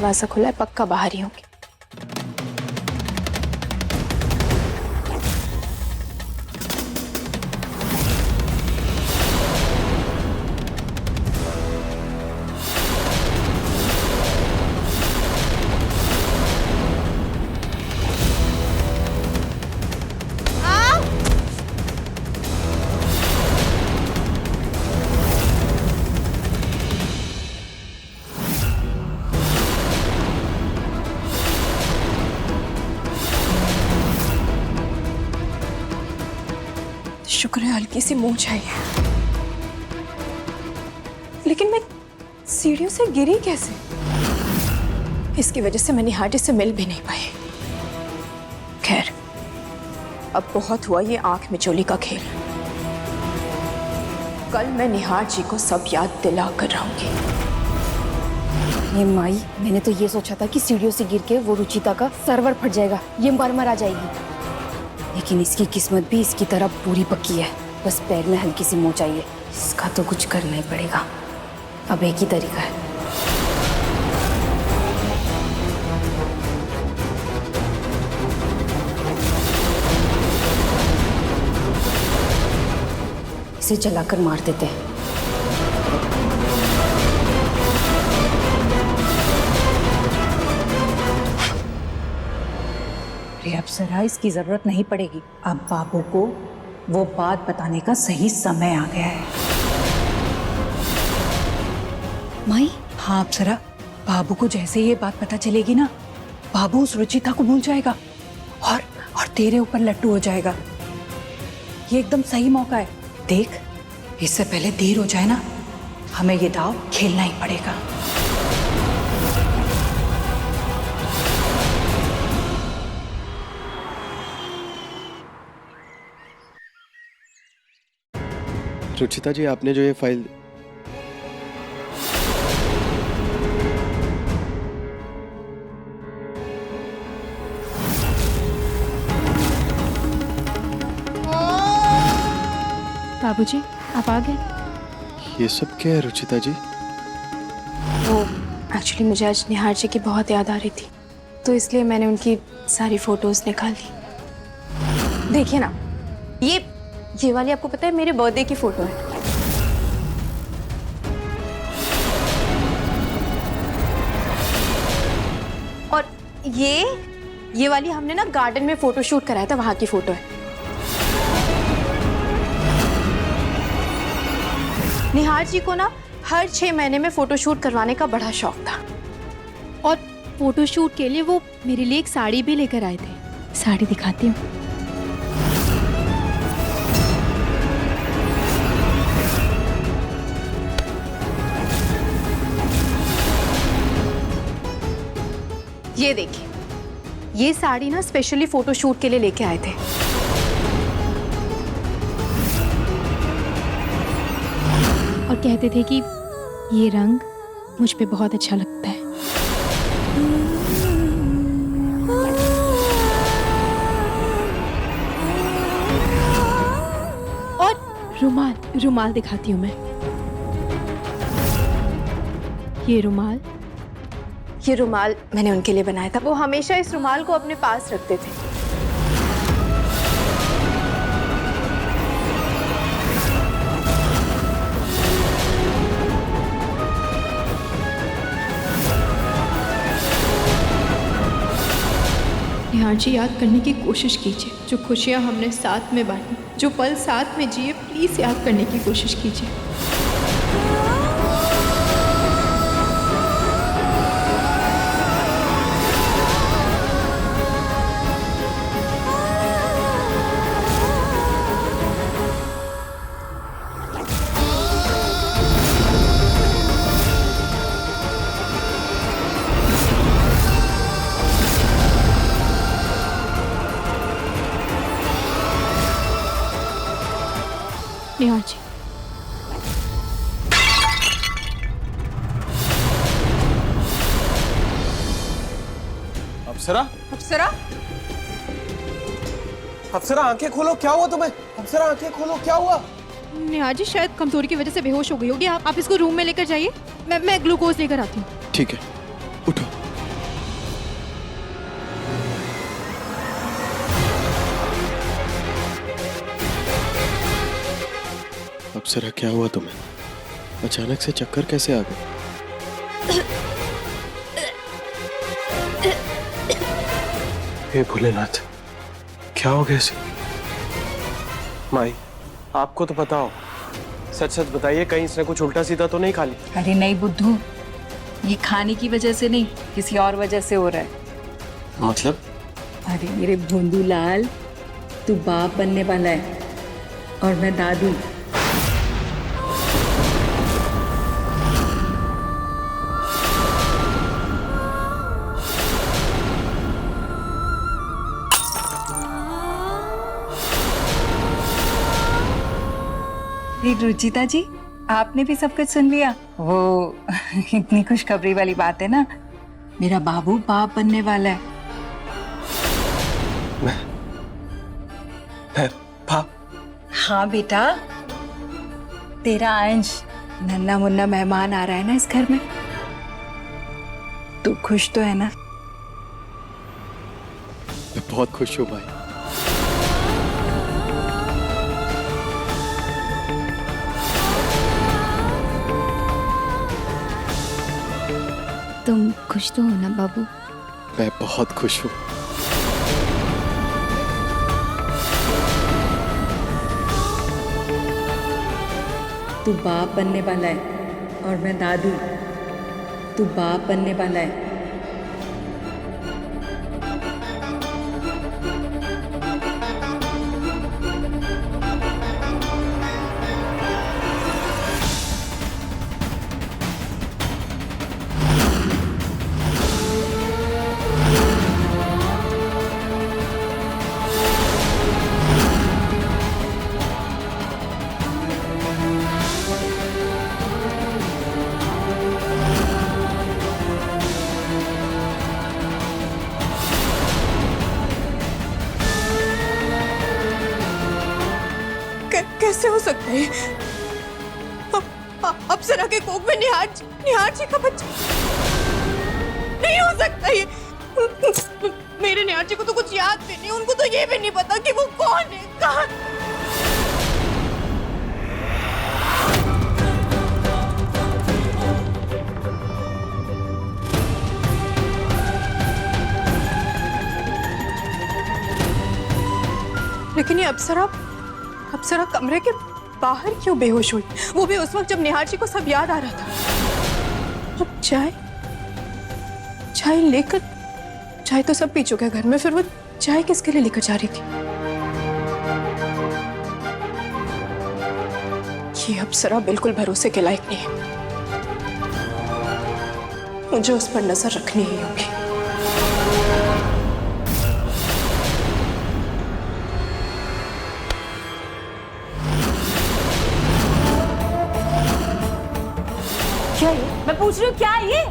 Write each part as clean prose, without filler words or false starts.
दरवाजा खुला है, पक्का बाहर ही होंगे। शुक्र है हल्की सी मूंछ आई है, लेकिन मैं सीढ़ियों से गिरी कैसे? इसकी वजह से मैं निहार जी से मिल भी नहीं पाई। खैर, अब बहुत हुआ ये आंख मिचोली का खेल। कल मैं निहार जी को सब याद दिला कर रहूंगी। ये माई, मैंने तो ये सोचा था कि सीढ़ियों से गिर के वो रुचिता का सर्वर फट जाएगा, ये मर आ जाएगी, लेकिन इसकी किस्मत भी इसकी तरह पूरी पक्की है। बस पैर में हल्की सी मोच आई है, इसका तो कुछ करना ही पड़ेगा। अब एक ही तरीका है, इसे जलाकर मार देते हैं। अप्सरा, इसकी जरूरत नहीं पड़ेगी। अब बाबू को वो बात बताने का सही समय आ गया है। माई? हाँ अप्सरा, बाबू को जैसे ये बात पता चलेगी ना, बाबू उस रुचिता को भूल जाएगा और तेरे ऊपर लट्टू हो जाएगा। ये एकदम सही मौका है। देख, इससे पहले देर हो जाए ना, हमें ये दाव खेलना ही पड़ेगा। रुचिता जी, आपने जो ये फाइल बाबूजी, आप आ गए? ये सब क्या है रुचिता जी? वो एक्चुअली मुझे आज निहार जी की बहुत याद आ रही थी, तो इसलिए मैंने उनकी सारी फोटोज निकाली। देखिए ना, ये वाली आपको पता है मेरे बर्थडे की फोटो है। और ये वाली हमने ना गार्डन में फोटो शूट कराया था, वहां की फोटो है। निहार जी को ना हर 6 महीने में फोटो शूट करवाने का बड़ा शौक था, और फोटो शूट के लिए वो मेरे लिए एक साड़ी भी लेकर आए थे। साड़ी दिखाती हूँ। ये देखिए, ये साड़ी ना स्पेशली फोटो शूट के लिए लेके आए थे। और कहते थे कि ये रंग मुझ पे बहुत अच्छा लगता है। और रुमाल दिखाती हूँ मैं। ये रुमाल मैंने उनके लिए बनाया था। वो हमेशा इस रुमाल को अपने पास रखते थे। निहार जी, याद करने की कोशिश कीजिए जो खुशियाँ हमने साथ में बांटी, जो पल साथ में जिए, प्लीज याद करने की कोशिश कीजिए। निहार जी, अप्सरा, अप्सरा, अप्सरा आंखें खोलो, क्या हुआ तुम्हें? अप्सरा आंखें खोलो, क्या हुआ? निहार जी शायद कमजोरी की वजह से बेहोश हो गई होगी। आप इसको रूम में लेकर जाइए, मैं ग्लूकोज लेकर आती हूँ। ठीक है, उठो। अप्सरा क्या हुआ तुम्हें? अचानक से चक्कर कैसे आ गए? हे भोलेनाथ, क्या हो गया इसे? माई, आपको तो पता हो, सच सच बताइए, कहीं इसने कुछ उल्टा सीधा तो नहीं खा ली? अरे नहीं बुद्धू, ये खाने की वजह से नहीं, किसी और वजह से हो रहा है। मतलब? अरे मेरे भोंदू लाल, तू बाप बनने वाला है और मैं दादी। रुचिता जी, आपने भी सब कुछ सुन लिया? वो इतनी खुशखबरी वाली बात है ना, मेरा बाबू बाप बनने वाला है। मैं बाप? हाँ बेटा, तेरा अंश नन्ना मुन्ना मेहमान आ रहा है ना इस घर में। तू खुश तो है ना? मैं बहुत खुश हूँ भाई। तुम खुश तो हो ना बाबू? मैं बहुत खुश हूँ। तू बाप बनने वाला है और मैं दादी। तू बाप बनने वाला है। कैसे हो सकता है? अप्सरा के कोख में निहार जी का बच्चा नहीं हो सकता ये। मेरे निहार जी को तो कुछ याद भी नहीं, उनको तो ये भी नहीं पता कि वो कौन है, कहाँ। लेकिन ये अप्सरा कमरे के बाहर क्यों बेहोश हुई? वो भी उस वक्त जब निहार जी को सब याद आ रहा था। अब चाय लेकर, चाय तो सब पी चुके घर में, फिर वो चाय किसके लिए लेकर जा रही थी? ये अप्सरा बिल्कुल भरोसे के लायक नहीं है। मुझे उस पर नजर रखनी ही होगी। क्या ये? मैं पूछ रही हूँ क्या ये?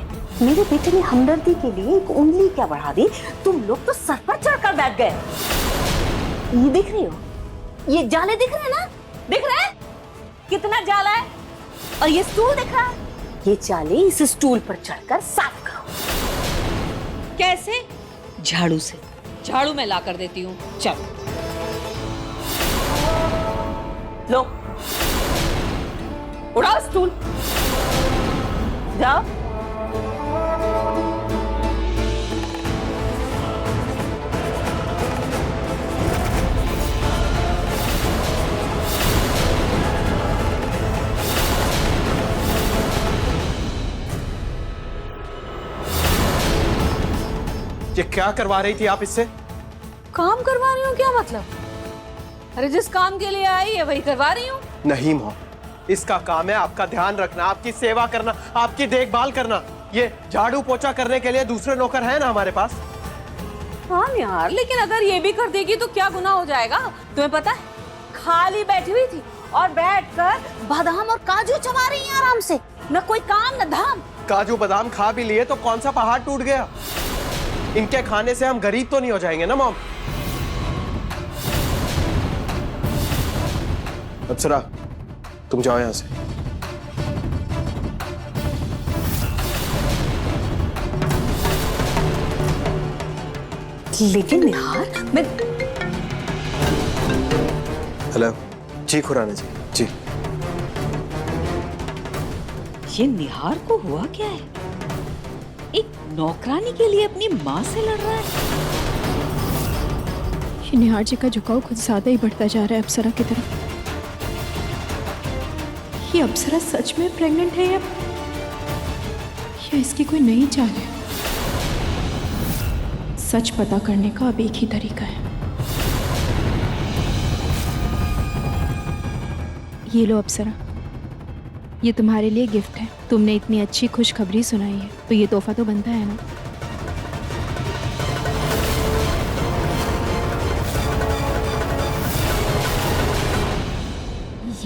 मेरे बेटे ने हमदर्दी के लिए एक उंगली क्या बढ़ा दी, तुम लोग तो सर पर चढ़कर बैठ गए। ये देख रही हो? ये जाले दिख रहे हैं ना? दिख रहे हैं? कितना जाला है? और ये स्टूल दिख रहा है? ये जाले इस स्टूल पर चढ़कर साफ करो। कैसे? झाड़ू से। झाड़ू मैं ला कर देती हूँ, चल। लो, उड़ाओ स्टूल, जाओ। ये क्या करवा रही थी आप इससे? काम करवा रही हूँ क्या मतलब? अरे जिस काम के लिए आई है वही करवा रही हूँ। नहीं मॉम, इसका काम है आपका ध्यान रखना, आपकी सेवा करना, आपकी देखभाल करना। ये झाड़ू पोछा करने के लिए दूसरे नौकर हैं ना हमारे पास। हाँ यार, लेकिन अगर ये भी कर देगी तो क्या गुनाह हो जाएगा? तुम्हें पता है, खाली बैठी हुई थी और बैठकर बादाम और काजू चबा रही है आराम से, न कोई काम न धाम। काजू बादाम खा भी लिए तो कौन सा पहाड़ टूट गया? इनके खाने से हम गरीब तो नहीं हो जाएंगे ना मॉम? अप्सरा, तुम जाओ यहां से। लेकिन निहार, मैं हेलो जी, खुराना जी। जी ये निहार को हुआ क्या है? एक नौकरानी के लिए अपनी माँ से लड़ रहा है। ये निहार जी का झुकाव कुछ ज्यादा ही बढ़ता जा रहा है अप्सरा की तरफ। ये अप्सरा सच में प्रेग्नेंट है या इसकी कोई नई चाल है? सच पता करने का अब एक ही तरीका है। ये लो अप्सरा, ये तुम्हारे लिए गिफ्ट है। तुमने इतनी अच्छी खुशखबरी सुनाई है तो ये तोहफा तो बनता है ना।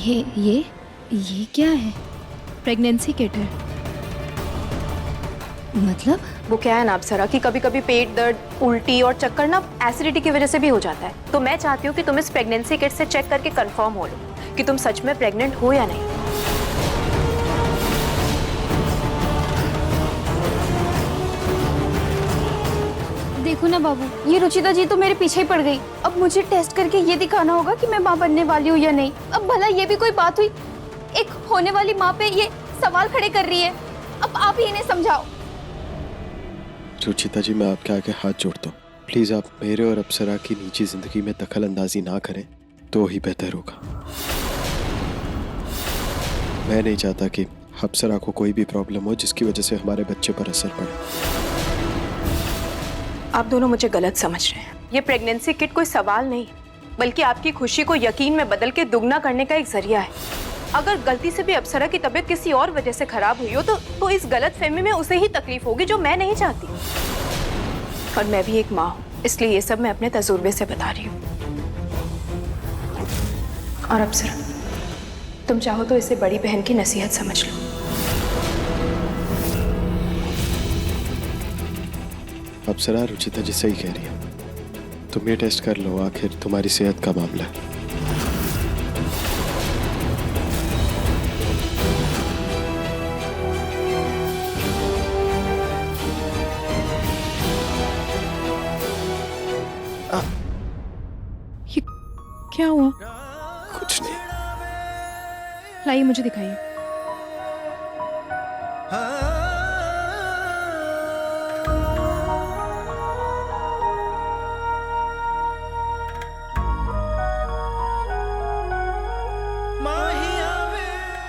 ये क्या है? प्रेगनेंसी किट है। मतलब? वो क्या है ना अप्सरा कि कभी कभी पेट दर्द, उल्टी और चक्कर ना एसिडिटी की वजह से भी हो जाता है। तो मैं चाहती हूँ कि तुम इस प्रेगनेंसी किट से चेक करके कंफर्म हो लो कि तुम सच में प्रेग्नेंट हो या नहीं। देखो ना बाबू, ये रुचिता जी तो मेरे पीछे ही पड़ गई। अब मुझे टेस्ट करके ये दिखाना होगा कि मैं माँ बनने वाली हूँ या नहीं। अब भला ये भी कोई बात हुई? एक होने वाली माँ पे ये सवाल खड़े कर रही है। अब आप ही इन्हें समझाओ। रुचिता जी, मैं आपके आगे हाथ जोड़ता हूँ, प्लीज आप मेरे और अप्सरा की निजी जिंदगी में दखल अंदाजी ना करें तो ही बेहतर होगा। मैं नहीं चाहता कि अप्सरा को कोई भी प्रॉब्लम हो जिसकी वजह से हमारे बच्चे पर असर पड़े। आप दोनों मुझे गलत समझ रहे हैं। ये प्रेगनेंसी किट कोई सवाल नहीं, बल्कि आपकी खुशी को यकीन में बदल के दुगना करने का एक जरिया है। अगर गलती से भी अप्सरा की तबीयत किसी और वजह से खराब हुई हो तो इस गलतफहमी में उसे ही तकलीफ होगी, जो मैं नहीं चाहती। और मैं भी एक माँ हूँ, इसलिए ये सब मैं अपने तजुर्बे से बता रही हूँ। और अप्सरा, तुम चाहो तो इसे बड़ी बहन की नसीहत समझ लो। अप्सरा, रुचिता जी सही कह रही है। तुम ये टेस्ट कर लो, आखिर तुम्हारी सेहत का मामला है। ये क्या हुआ? कुछ नहीं। लाइए मुझे दिखाइए।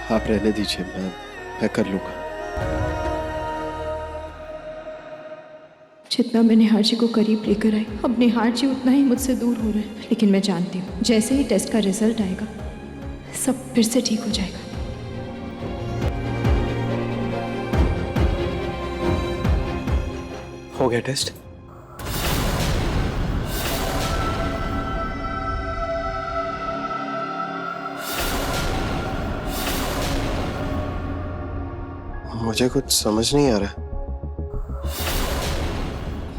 आप रहने दीजिए, मैं कर लूंगा। जितना मैं निहार जी को करीब लेकर आई, अब निहार जी उतना ही मुझसे दूर हो रहे हैं। लेकिन मैं जानती हूँ जैसे ही टेस्ट का रिजल्ट आएगा सब फिर से ठीक हो जाएगा। हो गया टेस्ट? मुझे कुछ समझ नहीं आ रहा।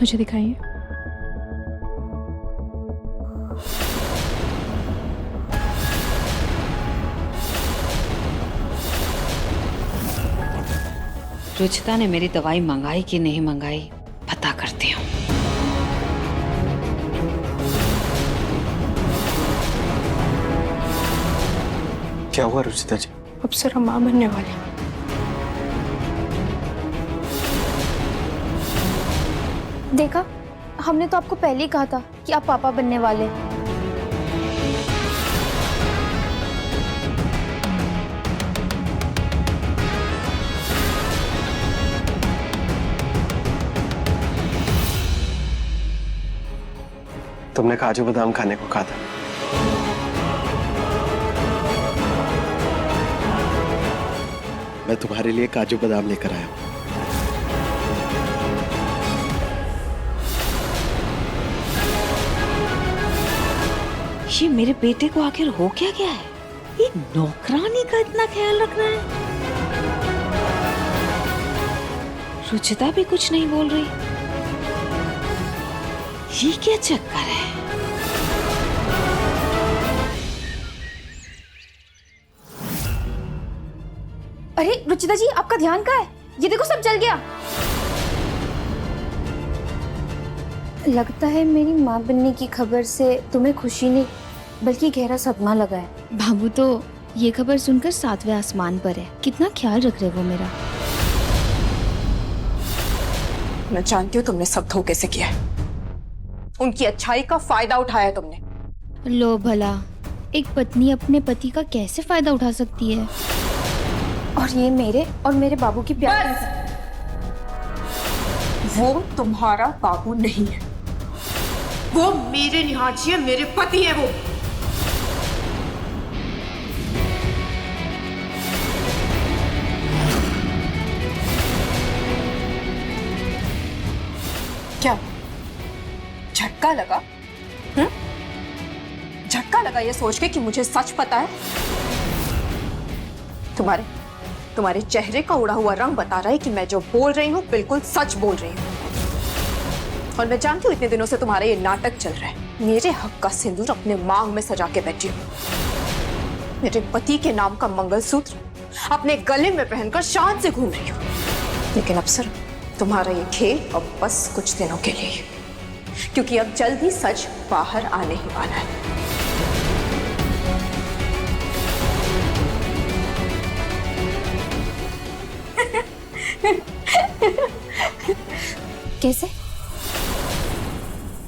मुझे दिखाइए। रुचिता ने मेरी दवाई मंगाई कि नहीं मंगाई, पता करती हूँ। क्या हुआ रुचिता जी? अप्सरा माँ बनने वाली। देखा, हमने तो आपको पहले ही कहा था कि आप पापा बनने वाले। तुमने काजू बादाम खाने को कहा था। मैं तुम्हारे लिए काजू बादाम लेकर आया हूं। ये मेरे बेटे को आखिर हो क्या गया है? ये नौकरानी का इतना ख्याल रखना है। रुचिता भी कुछ नहीं बोल रही। ये क्या चक्कर है? अरे रुचिता जी, आपका ध्यान कहाँ है? ये देखो सब जल गया। लगता है मेरी माँ बनने की खबर से तुम्हें खुशी नहीं बल्कि गहरा सदमा लगा है। बाबू तो ये खबर सुनकर 7वें आसमान पर है। कितना ख्याल रख रहे वो मेरा। मैं जानती हूँ तुमने सब धोखे से किया है। उनकी अच्छाई का फायदा उठाया तुमने। लो भला, एक पत्नी अपने पति का कैसे फायदा उठा सकती है? और ये मेरे और मेरे बाबू की प्यार। वो तुम्हारा बाबू नहीं है, वो मेरे निहार जी है, मेरे पति है वो। क्या झटका लगा? झटका लगा ये सोच के कि मुझे सच पता है? तुम्हारे चेहरे का उड़ा हुआ रंग बता रहा है कि मैं जो बोल रही हूँ बिल्कुल सच बोल रही हूँ। और मैं जानती हूँ इतने दिनों से तुम्हारा ये नाटक चल रहा है। मेरे हक का सिंदूर अपने मांग में सजा के बैठी हूँ, मेरे पति के नाम का मंगलसूत्र अपने गले में पहनकर शान से घूम रही हूँ। लेकिन अप्सरा, तुम्हारा ये खेल अब बस कुछ दिनों के लिए ही, क्योंकि अब जल्द ही सच बाहर आने ही वाला है। कैसे?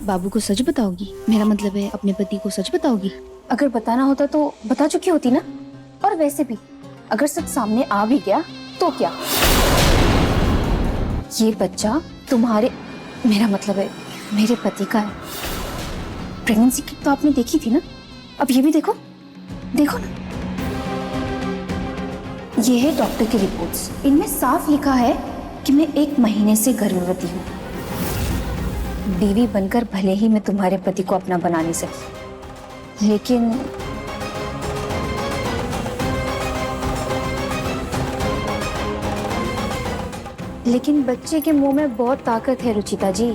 बाबू को सच बताओगी? मेरा मतलब है अपने पति को सच बताओगी? अगर बताना होता तो बता चुकी होती ना। और वैसे भी अगर सच सामने आ भी गया तो क्या? ये बच्चा तुम्हारे, मेरा मतलब है मेरे पति का है। प्रेगनेंसी किट तो आपने देखी थी ना, अब ये भी देखो, देखो ना। ये है डॉक्टर की रिपोर्ट्स। इनमें साफ लिखा है कि मैं 1 महीने से गर्भवती हूँ। बीवी बनकर भले ही मैं तुम्हारे पति को अपना बना नहीं सकी, लेकिन बच्चे के मुंह में बहुत ताकत है रुचिता जी।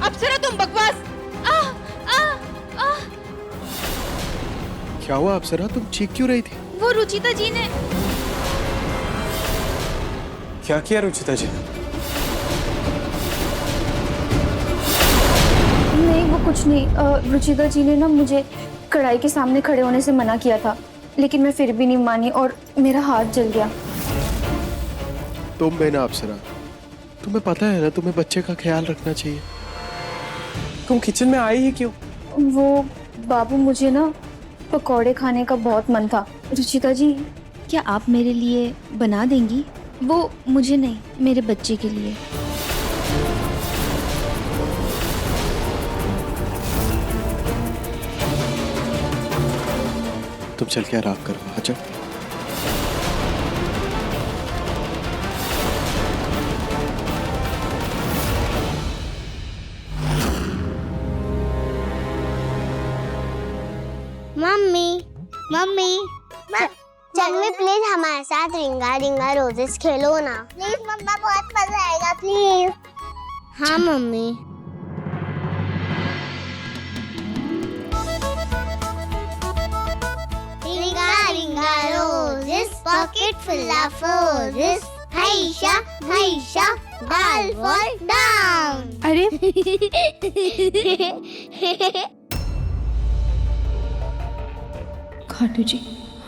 अप्सरा तुम बकवास। क्या हुआ अप्सरा, तुम चीख क्यों रही थी? वो रुचिता जी ने क्या किया रुचिता जी? नहीं, वो कुछ नहीं। रुचिता जी ने ना मुझे कढ़ाई के सामने खड़े होने से मना किया था, लेकिन मैं फिर भी नहीं मानी और मेरा हाथ जल गया। तुम बेना अप्सरा, तुम्हें पता है ना तुम्हें बच्चे का ख्याल रखना चाहिए। तुम किचन में आई ही क्यों? वो बाबू, मुझे ना पकौड़े खाने का बहुत मन था। रुचिता जी, क्या आप मेरे लिए बना देंगी? वो मुझे नहीं, मेरे बच्चे के लिए। तुम चल के आराम करो। अच्छा मम्मी जानवी प्लीज हमारे साथ रिंगा रिंगा रोजेस खेलो ना प्लीज। मम्मा बहुत मजा आएगा प्लीज। हाँ mummy. Ringa ringa roses pocket full of roses, husha husha all fall down. अरे खाटू जी,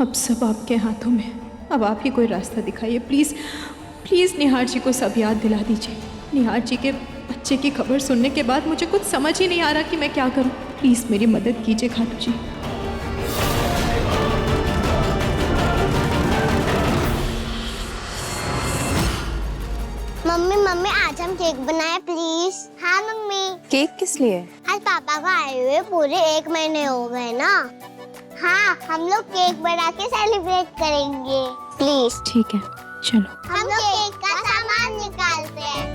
अब सब आपके हाथों में। अब आप ही कोई रास्ता दिखाइए प्लीज़। प्लीज़ निहार जी को सब याद दिला दीजिए। निहार जी के बच्चे की खबर सुनने के बाद मुझे कुछ समझ ही नहीं आ रहा कि मैं क्या करूं। प्लीज़ मेरी मदद कीजिए खाटू जी। मम्मी मम्मी आज हम केक बनाए प्लीज। हाँ मम्मी। केक किस लिए? आज पापा को आए हुए पूरे 1 महीने हो गए ना। हाँ, हम लोग केक बना के सेलिब्रेट करेंगे प्लीज। ठीक है, चलो। हम लोग केक का सामान निकालते हैं।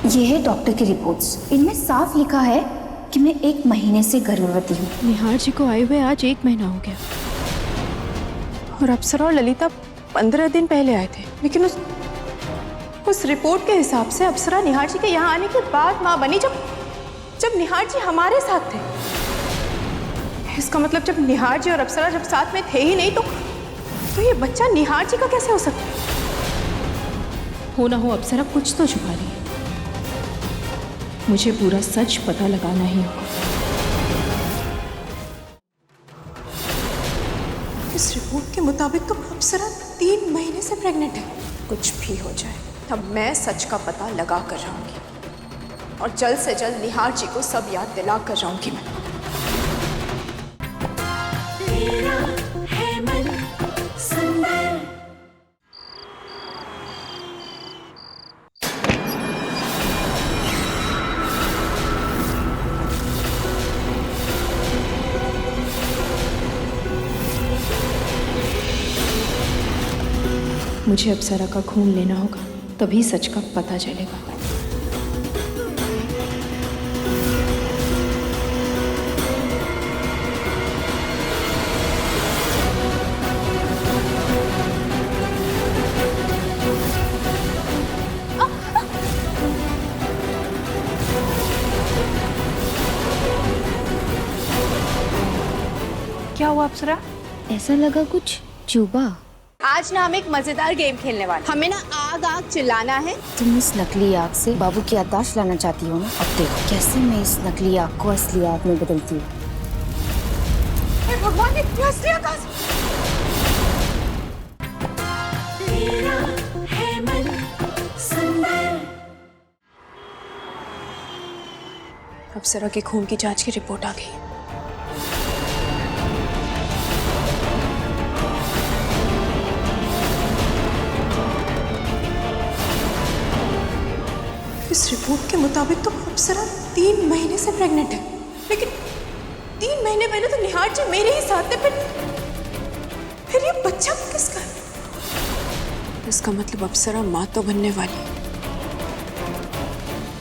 ये है डॉक्टर की रिपोर्ट्स। इनमें साफ लिखा है कि मैं 1 महीने से गर्भवती हूँ। निहार जी को आए हुए आज 1 महीना हो गया और अप्सरा और ललिता 15 दिन पहले आए थे। लेकिन उस रिपोर्ट के हिसाब से अप्सरा निहार जी के यहाँ आने के बाद माँ बनी, जब निहार जी हमारे साथ थे। इसका मतलब जब निहार जी और अप्सरा जब साथ में थे ही नहीं तो ये बच्चा निहार जी का कैसे हो सकता है? हो ना हो अप्सरा कुछ तो छुपा रही है। मुझे पूरा सच पता लगाना ही होगा। इस रिपोर्ट के मुताबिक तो अप्सरा 3 महीने से प्रेग्नेंट है। कुछ भी हो जाए, तब मैं सच का पता लगा कर रहूंगी और जल्द से जल्द निहार जी को सब याद दिला कर रहूंगी मैं। मुझे अप्सरा का खून लेना होगा, तभी सच का पता चलेगा। क्या हुआ अप्सरा? ऐसा लगा कुछ चुभा। आज ना हम एक मजेदार गेम खेलने वाले। हमें ना आग आग चिल्लाना है। तुम इस नकली आग से बाबू की याददाश्त लाना चाहती हो ना? अब देखो कैसे मैं इस नकली आग को असली आग में बदलती हूँ। भगवान ने इतनी असली आग कैसे? अप्सरा के खून की जांच की रिपोर्ट आ गई। इस रिपोर्ट के मुताबिक तो अप्सरा 3 महीने से प्रेग्नेंट है, लेकिन 3 महीने पहले तो निहार जी मेरे ही साथ थे। फिर ये बच्चा किसका है? इसका मतलब अप्सरा माँ तो बनने वाली है,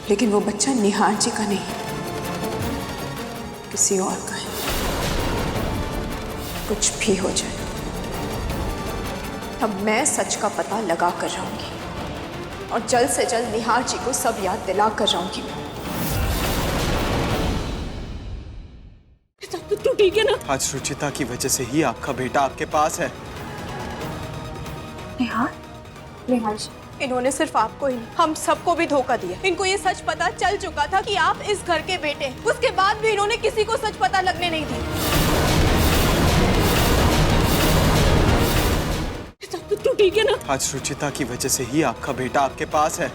लेकिन वो बच्चा निहार जी का नहीं, किसी और का है। कुछ भी हो जाए, तब मैं सच का पता लगा कर रहूंगी और जल्द से जल्द निहार जी को सब याद दिला कर रहूंगी मैं। तू ठीक है ना? आज रुचिता की वजह से ही आपका बेटा आपके पास है। निहार जी, इन्होंने सिर्फ आपको ही नहीं, हम सबको भी धोखा दिया। इनको ये सच पता चल चुका था कि आप इस घर के बेटे हैं। उसके बाद भी इन्होंने किसी को सच पता लगने नहीं दी। तू ठीक है ना? आज रुचिता की वजह से ही आपका बेटा आपके पास है।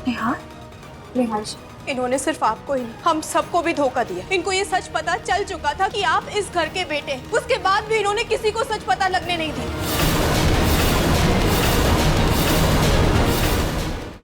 निहार जी, इन्होंने सिर्फ आपको ही नहीं, हम सबको भी धोखा दिया। इनको ये सच पता चल चुका था कि आप इस घर के बेटे हैं। उसके बाद भी इन्होंने किसी को सच पता